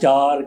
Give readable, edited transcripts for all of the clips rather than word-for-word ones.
4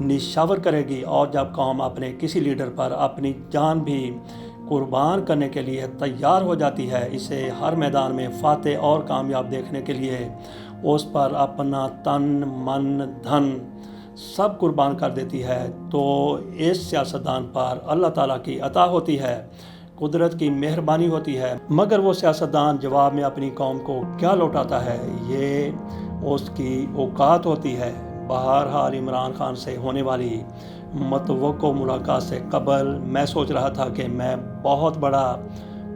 نشاور کرے گی، اور جب قوم اپنے کسی لیڈر پر اپنی جان بھی قربان کرنے کے لیے تیار ہو جاتی ہے، اسے ہر میدان میں فاتح اور کامیاب دیکھنے کے لیے اس پر اپنا تن من دھن سب قربان کر دیتی ہے، تو اس سیاستدان پر اللہ تعالیٰ کی عطا ہوتی ہے، قدرت کی مہربانی ہوتی ہے۔ مگر وہ سیاستدان جواب میں اپنی قوم کو کیا لوٹاتا ہے، یہ اس کی اوقات ہوتی ہے۔ بہرحال عمران خان سے ہونے والی متوقع ملاقات سے قبل میں سوچ رہا تھا کہ میں بہت بڑا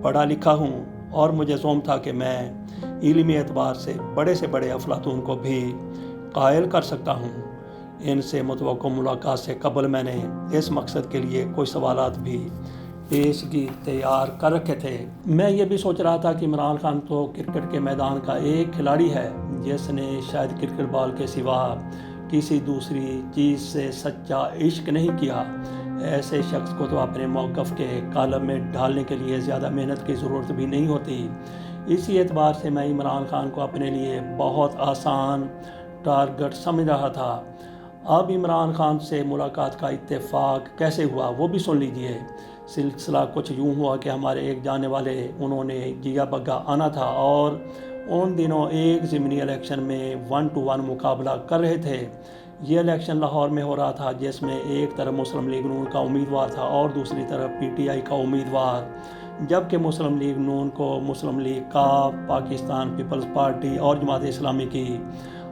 پڑھا لکھا ہوں، اور مجھے زوم تھا کہ میں علمی اعتبار سے بڑے افلاطون کو بھی قائل کر سکتا ہوں۔ ان سے متوقع ملاقات سے قبل میں نے اس مقصد کے لیے کوئی سوالات بھی پیشگی تیار کر رکھے تھے۔ میں یہ بھی سوچ رہا تھا کہ عمران خان تو کرکٹ کے میدان کا ایک کھلاڑی ہے جس نے شاید کرکٹ بال کے سوا کسی دوسری چیز سے سچا عشق نہیں کیا۔ ایسے شخص کو تو اپنے موقف کے کالم میں ڈھالنے کے لیے زیادہ محنت کی ضرورت بھی نہیں ہوتی۔ اسی اعتبار سے میں عمران خان کو اپنے لیے بہت آسان ٹارگٹ سمجھ رہا تھا۔ اب عمران خان سے ملاقات کا اتفاق کیسے ہوا وہ بھی سن لیجئے۔ سلسلہ کچھ یوں ہوا کہ ہمارے ایک جانے والے انہوں نے جیا بگا آنا تھا، اور ان دنوں ایک ضمنی الیکشن میں 1 to 1 مقابلہ کر رہے تھے۔ یہ الیکشن لاہور میں ہو رہا تھا، جس میں ایک طرف مسلم لیگ نون کا امیدوار تھا اور دوسری طرف PTI کا امیدوار، جبکہ مسلم لیگ نون کو مسلم لیگ کا پاکستان پیپلز پارٹی اور جماعت اسلامی کی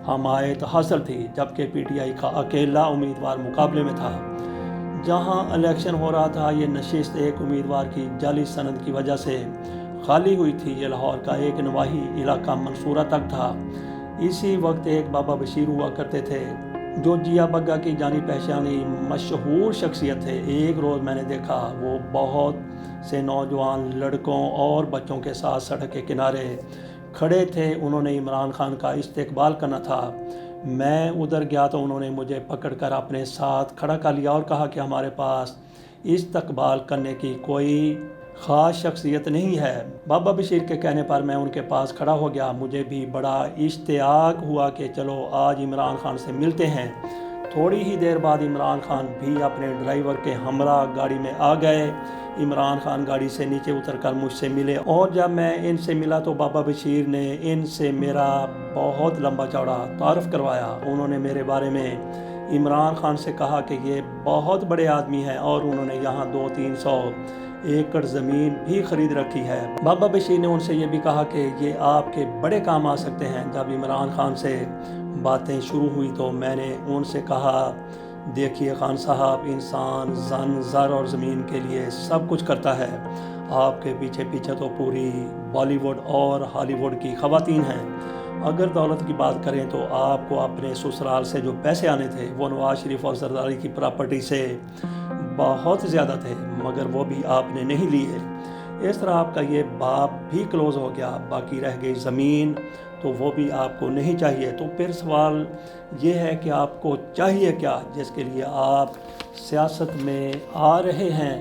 حمایت حاصل تھی، جبکہ PTI کا اکیلا امیدوار مقابلے میں تھا۔ جہاں الیکشن ہو رہا تھا، یہ نشست ایک امیدوار کی جعلی سند کی وجہ سے خالی ہوئی تھی۔ یہ لاہور کا ایک نواحی علاقہ منصورہ تک تھا۔ اسی وقت ایک بابا بشیر ہوا کرتے تھے جو جیا بگا کی جانی پہچانی مشہور شخصیت تھے۔ ایک روز میں نے دیکھا وہ بہت سے نوجوان لڑکوں اور بچوں کے ساتھ سڑک کے کنارے کھڑے تھے۔ انہوں نے عمران خان کا استقبال کرنا تھا۔ میں ادھر گیا تو انہوں نے مجھے پکڑ کر اپنے ساتھ کھڑا کر لیا اور کہا کہ ہمارے پاس استقبال کرنے کی کوئی خاص شخصیت نہیں ہے۔ بابا بشیر کے کہنے پر میں ان کے پاس کھڑا ہو گیا۔ مجھے بھی بڑا اشتیاق ہوا کہ چلو آج عمران خان سے ملتے ہیں۔ تھوڑی ہی دیر بعد عمران خان بھی اپنے ڈرائیور کے ہمراہ گاڑی میں آ گئے۔ عمران خان گاڑی سے نیچے اتر کر مجھ سے ملے، اور جب میں ان سے ملا تو بابا بشیر نے ان سے میرا بہت لمبا چوڑا تعارف کروایا۔ انہوں نے میرے بارے میں عمران خان سے کہا کہ یہ بہت بڑے آدمی ہیں اور انہوں نے یہاں 200-300 ایکڑ زمین بھی خرید رکھی ہے۔ بابا بشیر نے ان سے یہ بھی کہا کہ یہ آپ کے بڑے کام آ سکتے ہیں۔ جب عمران خان سے باتیں شروع ہوئی تو میں نے ان سے کہا، دیکھیے خان صاحب، انسان زن زر اور زمین کے لیے سب کچھ کرتا ہے۔ آپ کے پیچھے پیچھے تو پوری بالی ووڈ اور ہالی ووڈ کی خواتین ہیں۔ اگر دولت کی بات کریں تو آپ کو اپنے سسرال سے جو پیسے آنے تھے وہ نواز شریف اور زرداری کی پراپرٹی سے بہت زیادہ تھے، مگر وہ بھی آپ نے نہیں لیے۔ اس طرح آپ کا یہ باپ بھی کلوز ہو گیا، باقی رہ گئی زمین تو وہ بھی آپ کو نہیں چاہیے۔ تو پھر سوال یہ ہے کہ آپ کو چاہیے کیا جس کے لیے آپ سیاست میں آ رہے ہیں؟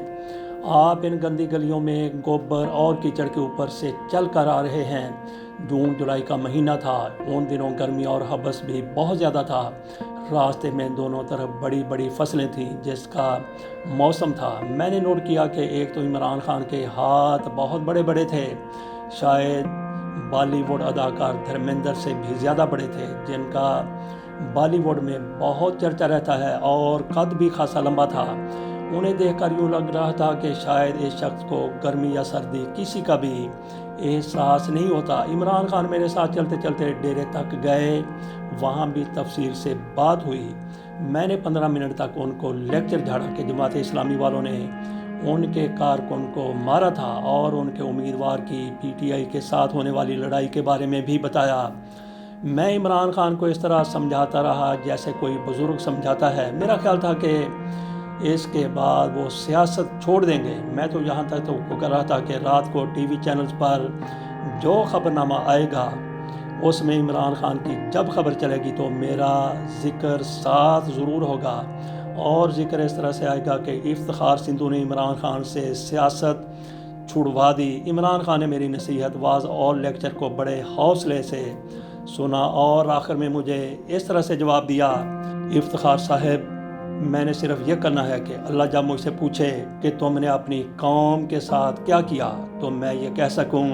آپ ان گندی گلیوں میں گوبر اور کیچڑ کے اوپر سے چل کر آ رہے ہیں۔ جون جولائی کا مہینہ تھا، ان دنوں گرمی اور حبس بھی بہت زیادہ تھا۔ راستے میں دونوں طرف بڑی بڑی فصلیں تھیں جس کا موسم تھا۔ میں نے نوٹ کیا کہ ایک تو عمران خان کے ہاتھ بہت بڑے بڑے تھے، شاید بالی ووڈ اداکار دھرمیندر سے بھی زیادہ بڑے تھے، جن کا بالی ووڈ میں بہت چرچا رہتا ہے، اور قد بھی خاصا لمبا تھا۔ انہیں دیکھ کر یوں لگ رہا تھا کہ شاید اس شخص کو گرمی یا سردی کسی کا بھی احساس نہیں ہوتا۔ عمران خان میرے ساتھ چلتے چلتے ڈیرے تک گئے، وہاں بھی تفصیل سے بات ہوئی۔ میں نے 15 منٹ تک ان کو لیکچر جھاڑا کہ جماعت اسلامی والوں نے ان کے کارکن کو مارا تھا، اور ان کے امیدوار کی PTI کے ساتھ ہونے والی لڑائی کے بارے میں بھی بتایا۔ میں عمران خان کو اس طرح سمجھاتا رہا جیسے کوئی بزرگ سمجھاتا ہے۔ میرا خیال تھا کہ اس کے بعد وہ سیاست چھوڑ دیں گے۔ میں تو یہاں تک توقع کر رہا تھا کہ رات کو ٹی وی چینلز پر جو خبرنامہ آئے گا اس میں عمران خان کی جب خبر چلے گی تو میرا ذکر ساتھ ضرور ہوگا، اور ذکر اس طرح سے آئے گا کہ افتخار سندھو نے عمران خان سے سیاست چھڑوا دی۔ عمران خان نے میری نصیحت، واعظ اور لیکچر کو بڑے حوصلے سے سنا، اور آخر میں مجھے اس طرح سے جواب دیا، افتخار صاحب میں نے صرف یہ کرنا ہے کہ اللہ جب مجھ سے پوچھے کہ تم نے اپنی قوم کے ساتھ کیا کیا تو میں یہ کہہ سکوں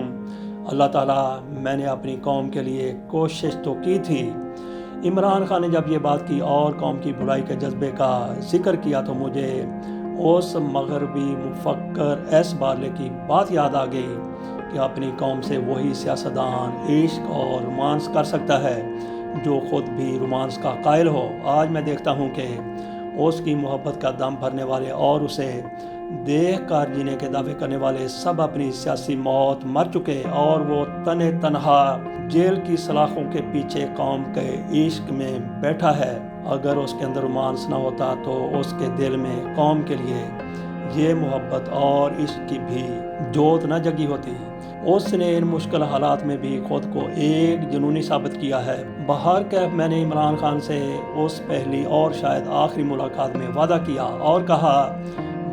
اللہ تعالیٰ میں نے اپنی قوم کے لیے کوشش تو کی تھی۔ عمران خان نے جب یہ بات کی اور قوم کی برائی کے جذبے کا ذکر کیا تو مجھے اس مغربی مفکر ایس بارلے کی بات یاد آ گئی کہ اپنی قوم سے وہی سیاستدان عشق اور رومانس کر سکتا ہے جو خود بھی رومانس کا قائل ہو۔ آج میں دیکھتا ہوں کہ اس کی محبت کا دم بھرنے والے اور اسے دیکھ کر جینے کے دعوے کرنے والے سب اپنی سیاسی موت مر چکے اور وہ تنہا جیل کی سلاخوں کے پیچھے قوم کے عشق میں بیٹھا ہے۔ اگر اس کے اندر رومانس نہ ہوتا تو اس کے دل میں قوم کے لیے یہ محبت اور عشق کی بھی جوت نہ جگی ہوتی۔ اس نے ان مشکل حالات میں بھی خود کو ایک جنونی ثابت کیا ہے۔ بہرکیف میں نے عمران خان سے اس پہلی اور شاید آخری ملاقات میں وعدہ کیا اور کہا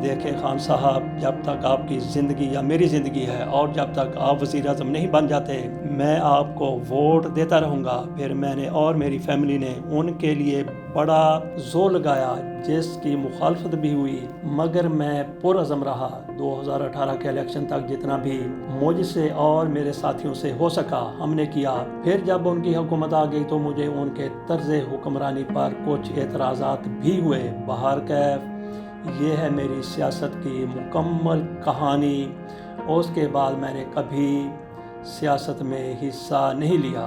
دیکھیں خان صاحب، جب تک آپ کی زندگی یا میری زندگی ہے اور جب تک آپ وزیر اعظم نہیں بن جاتے میں آپ کو ووٹ دیتا رہوں گا۔ پھر میں نے اور میری فیملی نے ان کے لیے بڑا زور لگایا جس کی مخالفت بھی ہوئی، مگر میں پرعزم رہا۔ 2018 کے الیکشن تک جتنا بھی مجھ سے اور میرے ساتھیوں سے ہو سکا ہم نے کیا۔ پھر جب ان کی حکومت آ گئی تو مجھے ان کے طرز حکمرانی پر کچھ اعتراضات بھی ہوئے۔ بہرکیف یہ ہے میری سیاست کی مکمل کہانی۔ اس کے بعد میں نے کبھی سیاست میں حصہ نہیں لیا۔